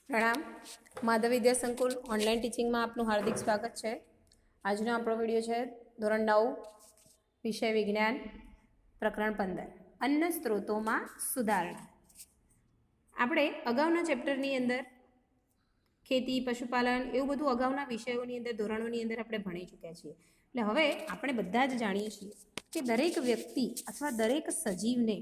પ્રણામ. માધવ વિદ્યા સંકુલ ઓનલાઈન ટીચિંગમાં આપનું હાર્દિક સ્વાગત છે. આજનો આપણો વિડીયો છે ધોરણ 9 વિષય વિજ્ઞાન પ્રકરણ 15 અન્ન સ્ત્રોતોમાં સુધારણા. આપણે અગાઉના ચેપ્ટરની અંદર ખેતી, પશુપાલન એવું બધું અગાઉના વિષયોની અંદર ધોરણોની અંદર આપણે ભણી ચૂક્યા છીએ. એટલે હવે આપણે બધા જ જાણીએ છીએ કે દરેક વ્યક્તિ અથવા દરેક સજીવને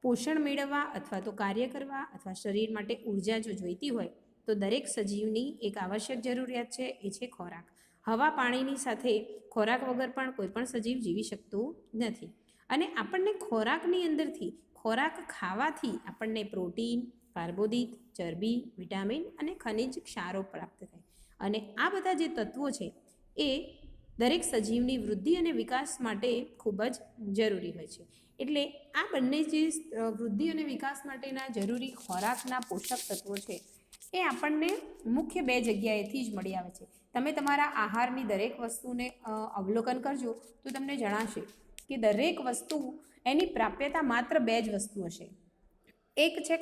પોષણ મેળવવા અથવા તો કાર્ય કરવા અથવા શરીર માટે ઉર્જા જો જોઈતી હોય તો દરેક સજીવની એક આવશ્યક જરૂરિયાત છે, એ છે ખોરાક. હવા પાણીની સાથે ખોરાક વગર પણ કોઈ પણ સજીવ જીવી શકતું નથી. અને આપણને ખોરાકની અંદરથી ખોરાક ખાવાથી આપણને પ્રોટીન, કાર્બોદિત, ચરબી, વિટામિન અને ખનિજ ક્ષારો પ્રાપ્ત થાય. અને આ બધા જે તત્વો છે એ દરેક સજીવની વૃદ્ધિ અને વિકાસ માટે ખૂબ જ જરૂરી હોય છે. એટલે આ બંને જે વૃદ્ધિ અને વિકાસ માટેના જરૂરી ખોરાકના પોષક તત્વો છે એ આપણને મુખ્ય બે જગ્યાએથી જ મળી આવે છે. તમે તમારા આહારની દરેક વસ્તુને અવલોકન કરજો તો તમને જણાશે કે દરેક વસ્તુ એની પ્રાપ્યતા માત્ર બે જ વસ્તુ હશે. એક છે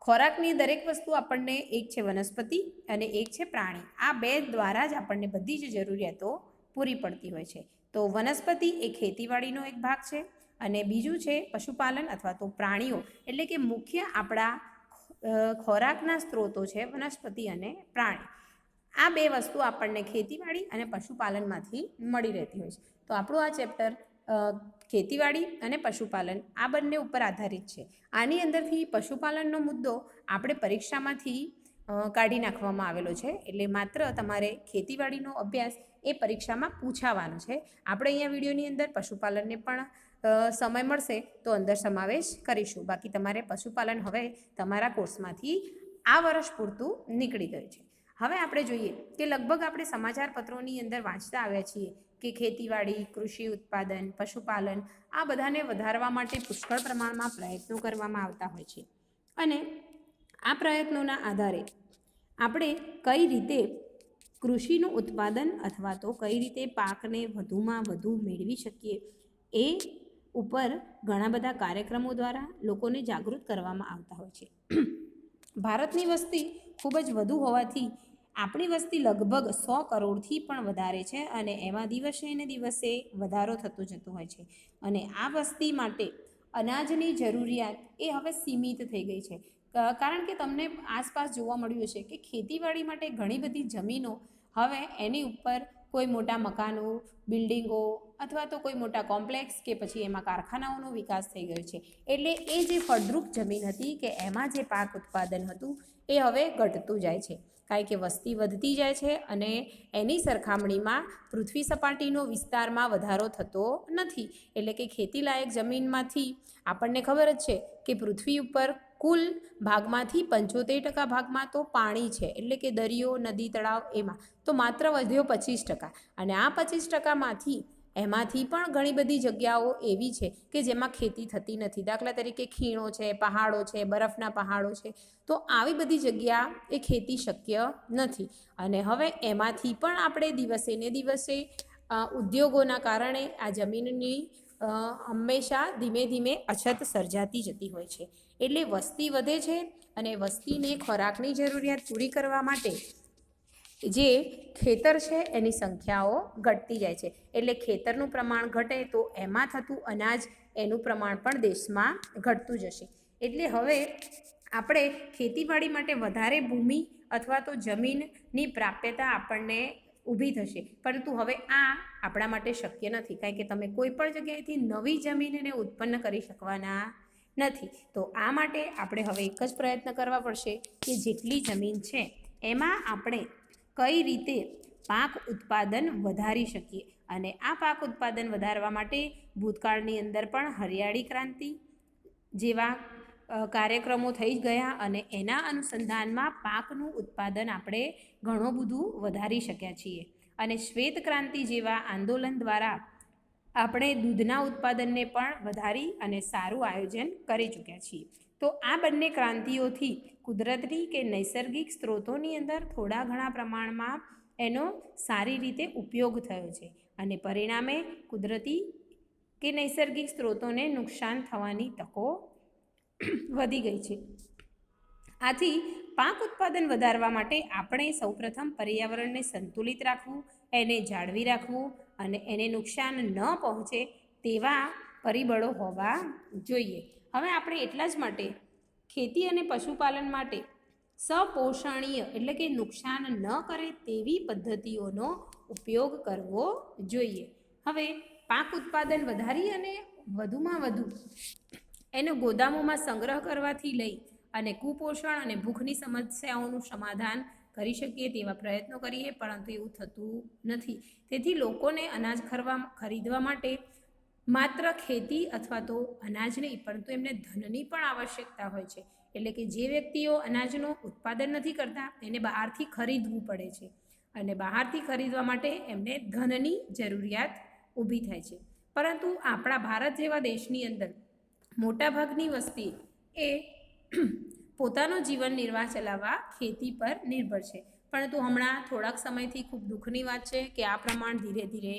ખોરાકની દરેક વસ્તુ આપણને, એક છે વનસ્પતિ અને એક છે પ્રાણી. આ બે દ્વારા જ આપણને બધી જ જરૂરિયાતો પૂરી પડતી હોય છે. તો વનસ્પતિ એ ખેતીવાડીનો એક ભાગ છે અને બીજું છે પશુપાલન અથવા તો પ્રાણીઓ, એટલે કે મુખ્ય આપણા ખોરાકના સ્ત્રોતો છે વનસ્પતિ અને પ્રાણી. આ બે વસ્તુ આપણને ખેતીવાડી અને પશુપાલનમાંથી મળી રહેતી હોય છે. તો આપણું આ ચેપ્ટર ખેતીવાડી અને પશુપાલન આ બંને ઉપર આધારિત છે. આની અંદરથી પશુપાલનનો મુદ્દો આપણે પરીક્ષામાંથી કાઢી નાખવામાં આવેલો છે. એટલે માત્ર તમારે ખેતીવાડીનો અભ્યાસ એ પરીક્ષામાં પૂછાવાનો છે. આપણે અહીંયા વિડીયોની અંદર પશુપાલનને પણ સમય મળશે તો અંદર સમાવેશ કરીશું. બાકી તમારે પશુપાલન હવે તમારા કોર્સમાંથી આ વર્ષ પૂરતું નીકળી ગયું છે. હવે આપણે જોઈએ કે લગભગ આપણે સમાચાર પત્રોની અંદર વાંચતા આવ્યા છીએ કે ખેતીવાડી, કૃષિ ઉત્પાદન, પશુપાલન આ બધાને વધારવા માટે પુષ્કળ પ્રમાણમાં પ્રયત્નો કરવામાં આવતા હોય છે. અને આ પ્રયત્નોના આધારે આપણે કઈ રીતે કૃષિનું ઉત્પાદન અથવા તો કઈ રીતે પાકને વધુમાં વધુ મેળવી શકીએ એ ઉપર ઘણા બધા કાર્યક્રમો દ્વારા લોકોને જાગૃત કરવામાં આવતા હોય છે. ભારતની વસ્તી ખૂબ જ વધુ હોવાથી આપણી વસ્તી લગભગ 100 કરોડથી પણ વધારે છે અને એમાં દિવસે ને દિવસે વધારો થતો જતો હોય છે. અને આ વસ્તી માટે અનાજની જરૂરિયાત એ હવે સીમિત થઈ ગઈ છે. કારણ કે તમને આસપાસ જોવા મળ્યું હશે કે ખેતીવાડી માટે ઘણી બધી જમીનો હવે એની ઉપર કોઈ મોટા મકાનો, બિલ્ડિંગો અથવા તો કોઈ મોટા કોમ્પ્લેક્સ કે પછી એમાં કારખાનાઓનો વિકાસ થઈ ગયો છે. એટલે એ જે ફળદ્રુપ જમીન હતી કે એમાં જે પાક ઉત્પાદન હતું એ હવે ઘટતું જાય છે. કારણ કે વસ્તી વધતી જાય છે અને એની સરખામણીમાં પૃથ્વી સપાટીનો વિસ્તારમાં વધારો થતો નથી. એટલે કે ખેતીલાયક જમીનમાંથી આપણને ખબર જ છે કે પૃથ્વી ઉપર કુલ ભાગમાંથી 75% ભાગમાં તો પાણી છે, એટલે કે દરિયો, નદી, તળાવ એમાં તો માત્ર વધ્યો 25%. અને આ 25%માંથી એમાંથી પણ ઘણી બધી જગ્યાઓ એવી છે કે જેમાં ખેતી થતી નથી. દાખલા તરીકે ખીણો છે, પહાડો છે, બરફના પહાડો છે. તો આવી બધી જગ્યા એ ખેતી શક્ય નથી. અને હવે એમાંથી પણ આપણે દિવસે ને દિવસે ઉદ્યોગોના કારણે આ જમીનની હંમેશા ધીમે ધીમે અછત સર્જાતી જતી હોય છે. એટલે વસ્તી વધે છે અને વસ્તીને ખોરાકની જરૂરિયાત પૂરી કરવા માટે જે ખેતર છે એની સંખ્યાઓ ઘટતી જાય છે. એટલે ખેતરનું પ્રમાણ ઘટે તો એમાં થતું અનાજ એનું પ્રમાણ પણ દેશમાં ઘટતું જશે. એટલે હવે આપણે ખેતીવાડી માટે વધારે ભૂમિ અથવા તો જમીનની પ્રાપ્યતા આપણને ઊભી થશે. પરંતુ હવે આ આપણા માટે શક્ય નથી, કારણ કે તમે કોઈ પણ જગ્યાએથી નવી જમીનને ઉત્પન્ન કરી શકવાના નથી. તો આ માટે આપણે હવે એક જ પ્રયત્ન કરવા પડશે કે જેટલી જમીન છે એમાં આપણે કઈ રીતે પાક ઉત્પાદન વધારી શકીએ. અને આ પાક ઉત્પાદન વધારવા માટે ભૂતકાળની અંદર પણ હરિયાળી ક્રાંતિ જેવા કાર્યક્રમો થઈ ગયા અને એના અનુસંધાનમાં પાકનું ઉત્પાદન આપણે ઘણું બધું વધારી શક્યા છીએ. અને શ્વેત ક્રાંતિ જેવા આંદોલન દ્વારા આપણે દૂધના ઉત્પાદનને પણ વધારી અને સારું આયોજન કરી ચૂક્યા છીએ. તો આ બંને ક્રાંતિઓથી કુદરતી કે નૈસર્ગિક સ્ત્રોતોની અંદર થોડા ઘણા પ્રમાણમાં એનો સારી રીતે ઉપયોગ થયો છે અને પરિણામે કુદરતી કે નૈસર્ગિક સ્ત્રોતોને નુકસાન થવાની તકો વધી ગઈ છે. આથી પાક ઉત્પાદન વધારવા માટે આપણે સૌપ્રથમ પર્યાવરણને સંતુલિત રાખવું, એને જાળવી રાખવું અને એને નુકસાન ન પહોંચે તેવા પરિબળો હોવા જોઈએ. હવે આપણે એટલા જ માટે ખેતી અને પશુપાલન માટે સપોષણીય એટલે કે નુકસાન ન કરે તેવી પદ્ધતિઓનો ઉપયોગ કરવો જોઈએ. હવે પાક ઉત્પાદન વધારી અને વધુમાં વધુ એનો ગોદામોમાં સંગ્રહ કરવાથી લઈ અને કુપોષણ અને ભૂખની સમસ્યાઓનું સમાધાન કરી શકીએ તેવા પ્રયત્નો કરીએ, પરંતુ એવું થતું નથી. તેથી લોકોને અનાજ ખરીદવા માટે માત્ર ખેતી અથવા તો અનાજ નહીં, પરંતુ એમને ધનની પણ આવશ્યકતા હોય છે. એટલે કે જે વ્યક્તિઓ અનાજનું ઉત્પાદન નથી કરતા એને બહારથી ખરીદવું પડે છે અને બહારથી ખરીદવા માટે એમને ધનની જરૂરિયાત ઊભી થાય છે. પરંતુ આપણા ભારત જેવા દેશની અંદર મોટાભાગની વસ્તી એ પોતાનો જીવન નિર્વાહ ચલાવવા ખેતી પર નિર્ભર છે. પરંતુ હમણાં થોડાક સમયથી ખૂબ દુઃખની વાત છે કે આ પ્રમાણ ધીરે ધીરે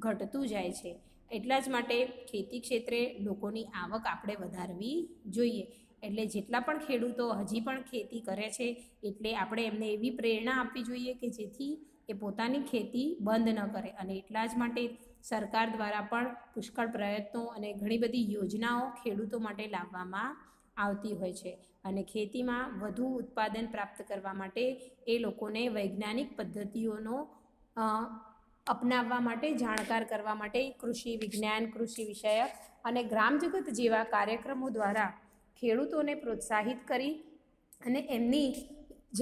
ઘટતું જાય છે. એટલા જ માટે ખેતી ક્ષેત્રે લોકોની આવક આપણે વધારવી જોઈએ. એટલે જેટલા પણ ખેડૂતો હજી પણ ખેતી કરે છે એટલે આપણે એમને એવી પ્રેરણા આપવી જોઈએ કે જેથી એ પોતાની ખેતી બંધ ન કરે. અને એટલા જ માટે સરકાર દ્વારા પણ પુષ્કળ પ્રયત્નો અને ઘણી બધી યોજનાઓ ખેડૂતો માટે લાવવામાં આવતી હોય છે. અને ખેતીમાં વધુ ઉત્પાદન પ્રાપ્ત કરવા માટે એ લોકોને વૈજ્ઞાનિક પદ્ધતિઓનો અપનાવવા માટે, જાણકાર કરવા માટે કૃષિ વિજ્ઞાન, કૃષિ વિષયક અને ગ્રામજગત જેવા કાર્યક્રમો દ્વારા ખેડૂતોને પ્રોત્સાહિત કરી અને એમની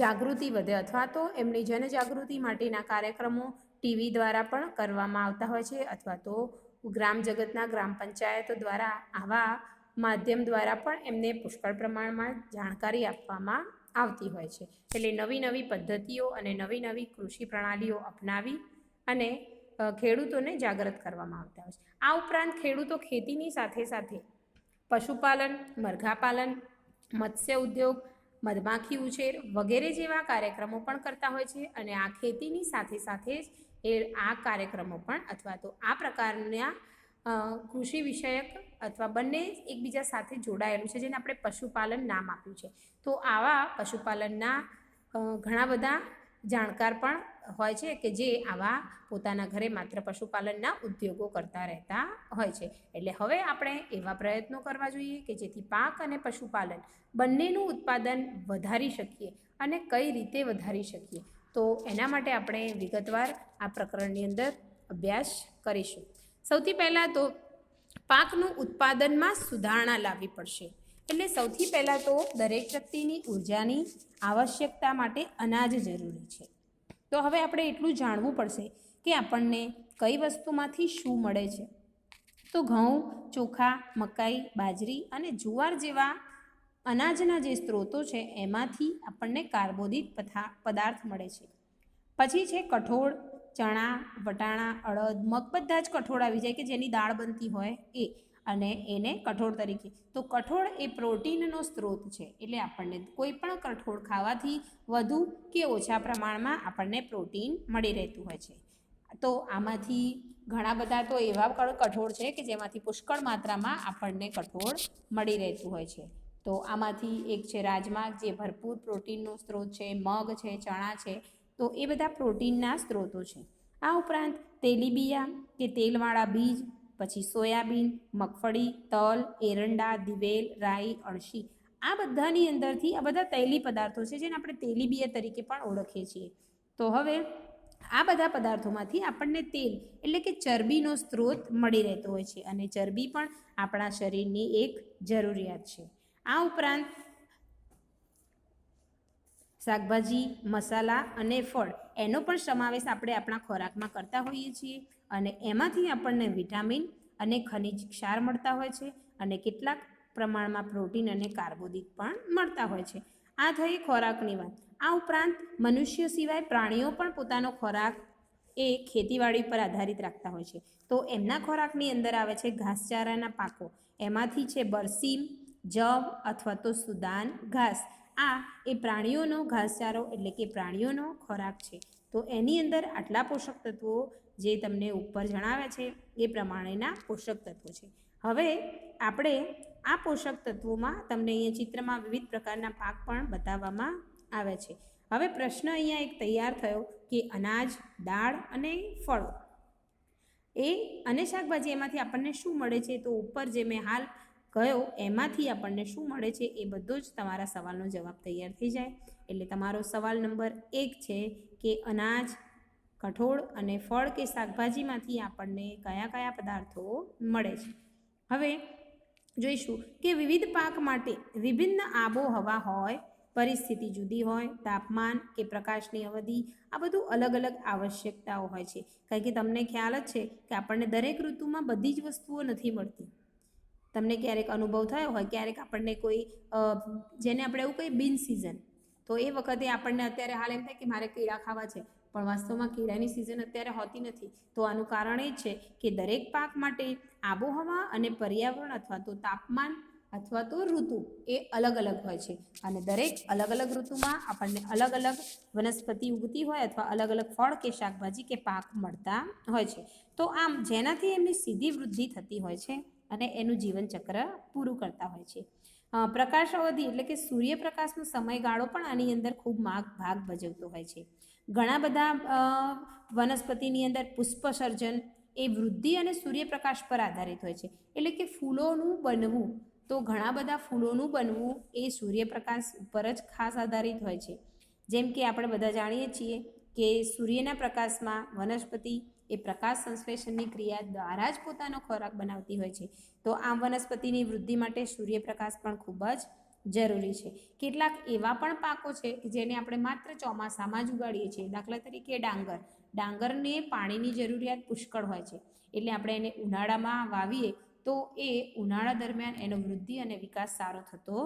જાગૃતિ વધે અથવા તો એમની જનજાગૃતિ માટેના કાર્યક્રમો ટીવી દ્વારા પણ કરવામાં આવતા હોય છે અથવા તો ગ્રામજગતના ગ્રામ પંચાયતો દ્વારા આવા માધ્યમ દ્વારા પણ એમને પુષ્કળ પ્રમાણમાં જાણકારી આપવામાં આવતી હોય છે. એટલે નવી નવી પદ્ધતિઓ અને નવી નવી કૃષિ પ્રણાલીઓ અપનાવી અને ખેડૂતોને જાગૃત કરવામાં આવતા હોય છે. આ ઉપરાંત ખેડૂતો ખેતીની સાથે સાથે પશુપાલન, મરઘાપાલન, મત્સ્ય ઉદ્યોગ, મધમાખી ઉછેર વગેરે જેવા કાર્યક્રમો પણ કરતા હોય છે. અને આ ખેતીની સાથે સાથે જ એ આ કાર્યક્રમો પણ અથવા તો આ પ્રકારના કૃષિ વિષયક અથવા બંને એકબીજા સાથે જોડાયેલું છે, જેને આપણે પશુપાલન નામ આપ્યું છે. તો આવા પશુપાલનના ઘણા બધા જાણકાર પણ હોય છે કે જે આવા પોતાના ઘરે માત્ર પશુપાલનના ઉદ્યોગો કરતા રહેતા હોય છે. એટલે હવે આપણે એવા પ્રયત્નો કરવા જોઈએ કે જેથી પાક અને પશુપાલન બંનેનું ઉત્પાદન વધારી શકીએ. અને કઈ રીતે વધારી શકીએ તો એના માટે આપણે વિગતવાર આ પ્રકરણની અંદર અભ્યાસ કરીશું. સૌથી પહેલાં તો પાકનું ઉત્પાદનમાં સુધારણા લાવવી પડશે. એટલે સૌથી પહેલાં તો દરેક વ્યક્તિની ઉર્જાની આવશ્યકતા માટે અનાજ જરૂરી છે. તો હવે આપણે એટલું જાણવું પડશે કે આપણને કઈ વસ્તુમાંથી શું મળે છે. તો ઘઉં, ચોખા, મકાઈ, બાજરી અને જુવાર જેવા અનાજના જે સ્ત્રોતો છે એમાંથી આપણને કાર્બોદિત પદાર્થ મળે છે. પછી છે કઠોળ, ચણા, વટાણા, અડદ, મગ બધા જ કઠોળ આવી જાય કે જેની દાળ બનતી હોય એ, અને એને કઠોળ તરીકે. તો કઠોળ એ પ્રોટીનનો સ્ત્રોત છે. એટલે આપણને કોઈ પણ કઠોળ ખાવાથી વધુ કે ઓછા પ્રમાણમાં આપણને પ્રોટીન મળી રહેતું હોય છે. તો આમાંથી ઘણા બધા તો એવા કઠોળ છે કે જેમાંથી પુષ્કળ માત્રામાં આપણને કઠોળ મળી રહેતું હોય છે. તો આમાંથી એક છે રાજમા, જે ભરપૂર પ્રોટીનનો સ્ત્રોત છે, મગ છે, ચણા છે, તો એ બધા પ્રોટીનના સ્ત્રોતો છે. આ ઉપરાંત તેલીબિયા કે તેલવાળા બીજ, પછી સોયાબીન, મગફળી, તલ, એરંડા, દિવેલ, રાઈ, અળસી, આ બધાની અંદરથી આ બધા તૈલી પદાર્થો છે જેને આપણે તેલીબિયા તરીકે પણ ઓળખીએ છીએ. તો હવે આ બધા પદાર્થોમાંથી આપણને તેલ એટલે કે ચરબીનો સ્ત્રોત મળી રહેતો હોય છે. અને ચરબી પણ આપણા શરીરની એક જરૂરિયાત છે. આ ઉપરાંત શાકભાજી, મસાલા અને ફળ એનો પણ સમાવેશ આપણે આપણા ખોરાકમાં કરતા હોઈએ છીએ. અને એમાંથી આપણને વિટામિન અને ખનિજ ક્ષાર મળતા હોય છે અને કેટલાક પ્રમાણમાં પ્રોટીન અને કાર્બોદિત પણ મળતા હોય છે. આ થઈ ખોરાકની વાત. આ ઉપરાંત મનુષ્ય સિવાય પ્રાણીઓ પણ પોતાનો ખોરાક એ ખેતીવાડી પર આધારિત રાખતા હોય છે. તો એમના ખોરાકની અંદર આવે છે ઘાસચારાના પાકો. એમાંથી છે બરસીમ, જવ અથવા તો સુદાન ઘાસ. આ એ પ્રાણીઓનો ઘાસચારો એટલે કે પ્રાણીઓનો ખોરાક છે. તો એની અંદર આટલા પોષક તત્વો જે તમને ઉપર જણાવ્યા છે એ પ્રમાણેના પોષક તત્વો છે. હવે આપણે આ પોષક તત્વોમાં તમને અહીંયા ચિત્રમાં વિવિધ પ્રકારના પાક પણ બતાવવામાં આવે છે. હવે પ્રશ્ન અહીંયા એક તૈયાર થયો કે અનાજ, દાળ અને ફળો અને શાકભાજી એમાંથી આપણને શું મળે છે? તો ઉપર જે મેં હાલ કહ્યો એમાંથી આપણને શું મળે છે એ બધો જ તમારા સવાલનો જવાબ તૈયાર થઈ જાય. એટલે તમારો સવાલ નંબર 1 છે કે અનાજ, કઠોળ અને ફળ કે શાકભાજીમાંથી આપણને કયા કયા પદાર્થો મળે છે. હવે જોઈશું કે વિવિધ પાક માટે વિભિન્ન આબોહવા હોય, પરિસ્થિતિ જુદી હોય, તાપમાન કે પ્રકાશની અવધિ, આ બધું અલગ અલગ આવશ્યકતાઓ હોય છે. કારણ કે તમને ખ્યાલ જ છે કે આપણને દરેક ઋતુમાં બધી જ વસ્તુઓ નથી મળતી. તમને ક્યારેક અનુભવ થયો હોય, ક્યારેક આપણને કોઈ જેને આપણે એવું કહીએ બિન સિઝન, તો એ વખતે આપણને અત્યારે હાલ એમ થાય કે મારે કેળા ખાવા છે, પણ વાસ્તવમાં કેળાની સિઝન અત્યારે હોતી નથી. તો આનું કારણ એ છે કે દરેક પાક માટે આબોહવા અને પર્યાવરણ અથવા તો તાપમાન અથવા તો ઋતુ એ અલગ અલગ હોય છે. અને દરેક અલગ અલગ ઋતુમાં આપણને અલગ અલગ વનસ્પતિ ઉગતી હોય અથવા અલગ અલગ ફળ કે શાકભાજી કે પાક મળતા હોય છે. તો આમ જેનાથી એમની સીધી વૃદ્ધિ થતી હોય છે અને એનું જીવનચક્ર પૂરું કરતા હોય છે. પ્રકાશ અવધિ એટલે કે સૂર્યપ્રકાશનો સમયગાળો પણ આની અંદર ખૂબ ભાગ ભજવતો હોય છે. ઘણા બધા વનસ્પતિની અંદર પુષ્પ સર્જન એ વૃદ્ધિ અને સૂર્યપ્રકાશ પર આધારિત હોય છે. એટલે કે ફૂલોનું બનવું, તો ઘણા બધા ફૂલોનું બનવું એ સૂર્યપ્રકાશ ઉપર જ ખાસ આધારિત હોય છે. જેમ કે આપણે બધા જાણીએ છીએ કે સૂર્યના પ્રકાશમાં વનસ્પતિ એ પ્રકાશ સંશ્લેષણની ક્રિયા દ્વારા જ પોતાનો ખોરાક બનાવતી હોય છે. તો આમ વનસ્પતિની વૃદ્ધિ માટે સૂર્યપ્રકાશ પણ ખૂબ જ જરૂરી છે. કેટલાક એવા પણ પાકો છે કે જેને આપણે માત્ર ચોમાસામાં જ ઉગાડીએ છીએ. દાખલા તરીકે ડાંગરને પાણીની જરૂરિયાત પુષ્કળ હોય છે, એટલે આપણે એને ઉનાળામાં વાવીએ તો એ ઉનાળા દરમિયાન એનો વૃદ્ધિ અને વિકાસ સારો થતો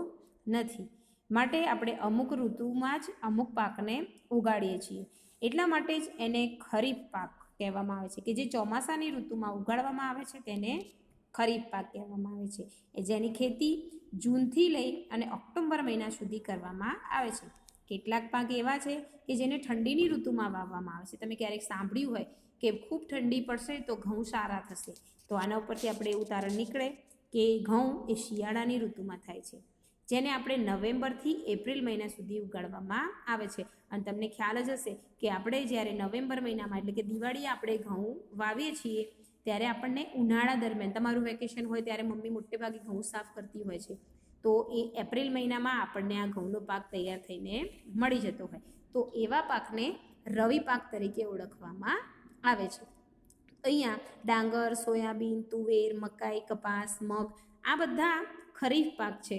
નથી. માટે આપણે અમુક ઋતુમાં જ અમુક પાકને ઉગાડીએ છીએ. એટલા માટે જ એને ખરીફ પાક કહેવામાં આવે છે, કે જે ચોમાસાની ઋતુમાં ઉગાડવામાં આવે છે તેને ખરીફ પાક કહેવામાં આવે છે. એ જેની ખેતી જૂનથી લઈ અને ઓક્ટોબર મહિના સુધી કરવામાં આવે છે. કેટલાક પાક એવા છે કે જેને ઠંડીની ઋતુમાં વાવવામાં આવે છે. તમે ક્યારેક સાંભળ્યું હોય કે ખૂબ ઠંડી પડશે તો ઘઉં સારા થશે, તો આના ઉપરથી આપણે એવું તારણ નીકળે કે ઘઉં એ શિયાળાની ઋતુમાં થાય છે, જેને આપણે નવેમ્બરથી એપ્રિલ મહિના સુધી ઉગાડવામાં આવે છે. અને તમને ખ્યાલ જ હશે કે આપણે જ્યારે નવેમ્બર મહિનામાં એટલે કે દિવાળીએ આપણે ઘઉં વાવીએ છીએ ત્યારે આપણને ઉનાળા દરમિયાન, તમારું વેકેશન હોય ત્યારે મમ્મી મોટે ભાગે ઘઉં સાફ કરતી હોય છે, તો એ એપ્રિલ મહિનામાં આપણને આ ઘઉંનો પાક તૈયાર થઈને મળી જતો હોય. તો એવા પાકને રવિ પાક તરીકે ઓળખવામાં આવે છે. અહીંયા ડાંગર, સોયાબીન, તુવેર, મકાઈ, કપાસ, મગ આ બધા ખરીફ પાક છે.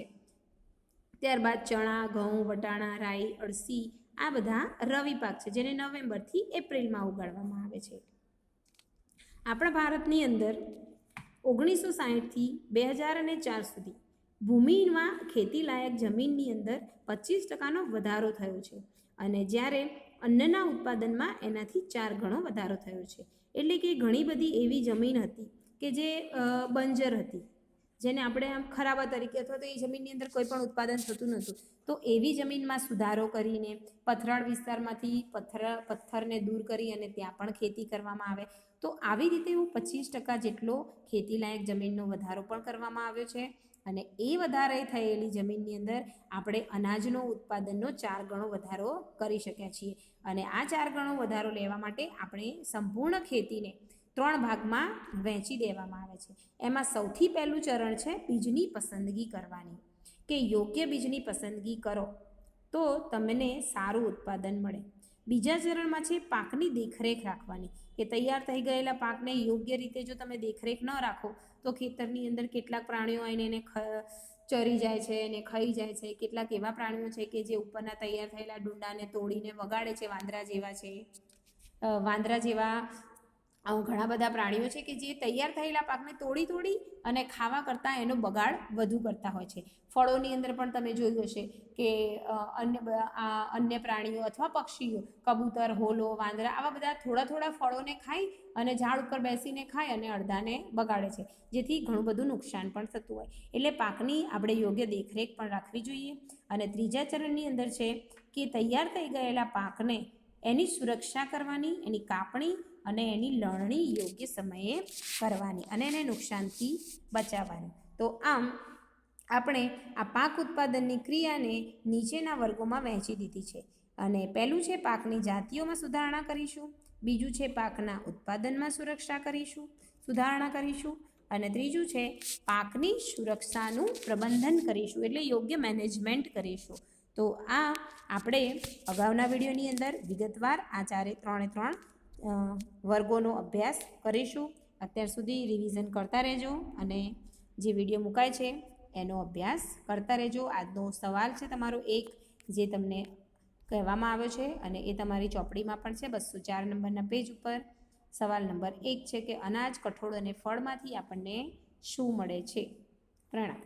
ત્યારબાદ ચણા, ઘઉં, વટાણા, રાઈ, અળસી આ બધા રવિ પાક છે, જેને નવેમ્બરથી એપ્રિલમાં ઉગાડવામાં આવે છે. આપણા ભારતની અંદર 1960થી 2004 સુધી ભૂમિમાં ખેતીલાયક જમીનની અંદર 25% વધારો થયો છે. અને જ્યારે અન્નના ઉત્પાદનમાં એનાથી 4 ગણો વધારો થયો છે. એટલે કે ઘણી બધી એવી જમીન હતી કે જે બંજર હતી, જેને આપણે આમ ખરાબા તરીકે અથવા તો એ જમીનની અંદર કોઈ પણ ઉત્પાદન થતું નહોતું. તો એવી જમીનમાં સુધારો કરીને પથરાળ વિસ્તારમાંથી પથ્થરને દૂર કરી અને ત્યાં પણ ખેતી કરવામાં આવે. તો આવી રીતે એવું 25% જેટલો ખેતીલાયક જમીનનો વધારો પણ કરવામાં આવ્યો છે. અને એ વધારે થયેલી જમીનની અંદર આપણે અનાજનો ઉત્પાદનનો 4 ગણો વધારો કરી શક્યા છીએ. અને આ 4 ગણો વધારો લેવા માટે આપણે સંપૂર્ણ ખેતીને 3 ભાગમાં વહેંચી દેવામાં આવે છે. એમાં સૌથી પહેલું ચરણ છે બીજની પસંદગી કરવાની, કે યોગ્ય બીજની પસંદગી કરો તો તમને સારું ઉત્પાદન મળે. બીજા ચરણમાં છે પાકની દેખરેખ રાખવાની, કે તૈયાર થઈ ગયેલા પાકને યોગ્ય રીતે જો તમે દેખરેખ ન રાખો તો ખેતરની અંદર કેટલાક પ્રાણીઓ આવીને એને ચરી જાય છે અને ખાઈ જાય છે. કેટલાક એવા પ્રાણીઓ છે કે જે ઉપરના તૈયાર થયેલા ડુંડાને તોડીને વગાડે છે, વાંદરા જેવા ઘણા બધા પ્રાણીઓ છે કે જે તૈયાર થયેલા પાકને તોડી અને ખાવા કરતાં એનો બગાડ વધુ કરતા હોય છે. ફળોની અંદર પણ તમે જોયું હશે કે અન્ય પ્રાણીઓ અથવા પક્ષીઓ, કબૂતર, હોલો, વાંદરા આવા બધા થોડા ફળોને ખાઈ અને ઝાડ ઉપર બેસીને ખાય અને અડધાને બગાડે છે, જેથી ઘણું બધું નુકસાન પણ થતું હોય. એટલે પાકની આપણે યોગ્ય દેખરેખ પણ રાખવી જોઈએ. અને ત્રીજા ચરણની અંદર છે કે તૈયાર થઈ ગયેલા પાકને એની સુરક્ષા કરવાની, એની કાપણી અને એની લણણી યોગ્ય સમયે કરવાની અને એને નુકસાનથી બચાવવાની. તો આમ આપણે આ પાક ઉત્પાદનની ક્રિયાને નીચેના વર્ગોમાં વહેંચી દીધી છે. અને પહેલું છે પાકની જાતિઓમાં સુધારણા કરીશું, બીજું છે પાકના ઉત્પાદનમાં સુધારણા કરીશું અને ત્રીજું છે પાકની સુરક્ષાનું પ્રબંધન કરીશું, એટલે યોગ્ય મેનેજમેન્ટ કરીશું. તો આ આપણે અગાઉના વિડીયોની અંદર વિગતવાર આ ત્રણે વર્ગોનો અભ્યાસ કરીશું. અત્યાર સુધી રિવિઝન કરતા રહેજો અને જે વિડીયો મુકાય છે એનો અભ્યાસ કરતા રહેજો. આજનો સવાલ છે તમારો એક, જે તમને કહેવામાં આવ્યો છે અને એ તમારી ચોપડીમાં પણ છે 204 નંબરના પેજ ઉપર. સવાલ નંબર 1 છે કે અનાજ, કઠોળ અને ફળમાંથી આપણને શું મળે છે? પ્રણામ.